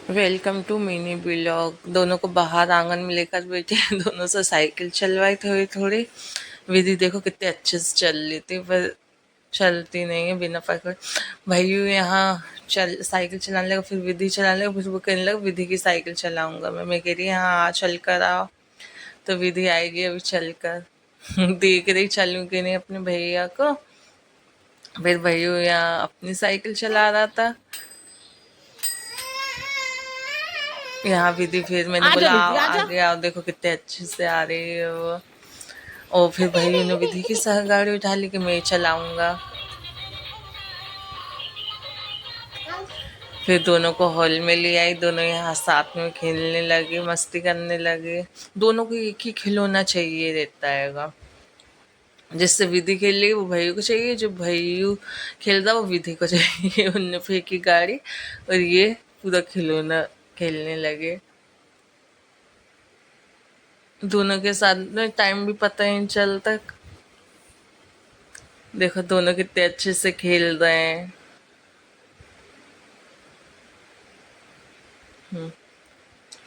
Welcome to mini blog. दोनों को बाहर आंगन में लेकर बैठे दोनों से साइकिल चलवाई थोड़ी थोड़ी। विधि देखो कितने अच्छे से चल रही थी, पर चलती नहीं है बिना पकड़। भैया यहाँ चल साइकिल चलाने लगा, फिर विधि चलाने लगा, फिर वो कहने लगा विधि की साइकिल चलाऊंगा मैं कह रही हाँ आ चल कर आओ। तो विधि आएगी अभी चल कर देख रही चलूं कि नहीं अपने भैया को। फिर भैया यहाँ अपनी साइकिल चला रहा था। यहाँ विधि, फिर मैंने आजा बोला दीदी आओ आजा। आगे आओ, देखो कितने अच्छे से आ रही है वो। और फिर भाई ने विधि की सह गाड़ी उठा ली कि मैं चलाऊंगा। फिर दोनों को हॉल में ले आई, दोनों यहाँ साथ में खेलने लगे, मस्ती करने लगे। दोनों को एक ही खिलौना चाहिए रहता है। जिससे विधि खेल रही वो भैया को चाहिए, जो भैया खेल रहा वो विधि को चाहिए। उनने फेंकी गाड़ी और ये पूरा खिलौना खेलने लगे। दोनों के साथ में टाइम भी पता ही नहीं चलता। देखो दोनों कितने अच्छे से खेल रहे हैं।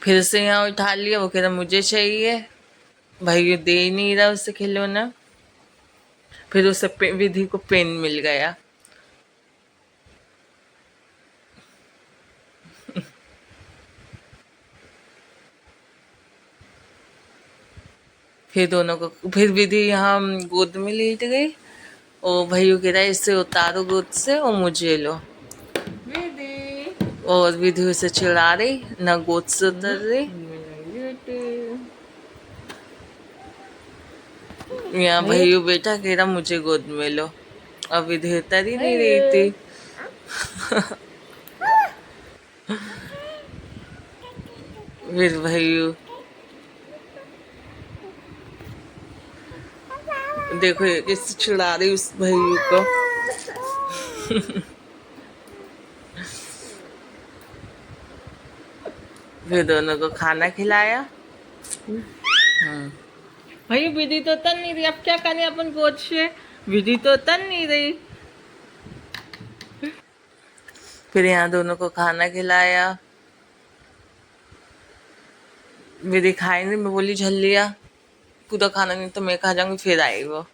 फिर से यहाँ उठा लिया, वो कह रहा मुझे चाहिए। भाई ये दे ही नहीं रहा उसे खिलौना। फिर उसे विधि को पेन मिल गया। फिर दोनों को, फिर विधि यहाँ गोद में लेट गई। और भैया कह रहा है इसे उतारो गोद से और मुझे लो। दीदी और विधि उसे चिढ़ा रही, ना गोद से उतर रही। यहाँ भैया भैया बेटा कह रहा मुझे गोद में लो। अब विधि उतर ही नहीं रही थी। फिर भैया देखो ये कैसे चिढ़ा रही उस भैया को। फिर दोनों को खाना खिलाया। भैया विधि तो तन नहीं रही, अब क्या करें अपन गोद से। विधि तो तन नहीं रही। फिर यहाँ दोनों को खाना खिलाया। विधि खाई नहीं, मैं बोली झल लिया पूरा खाना, नहीं तो मैं खा जाऊंगी। फिर आई वो।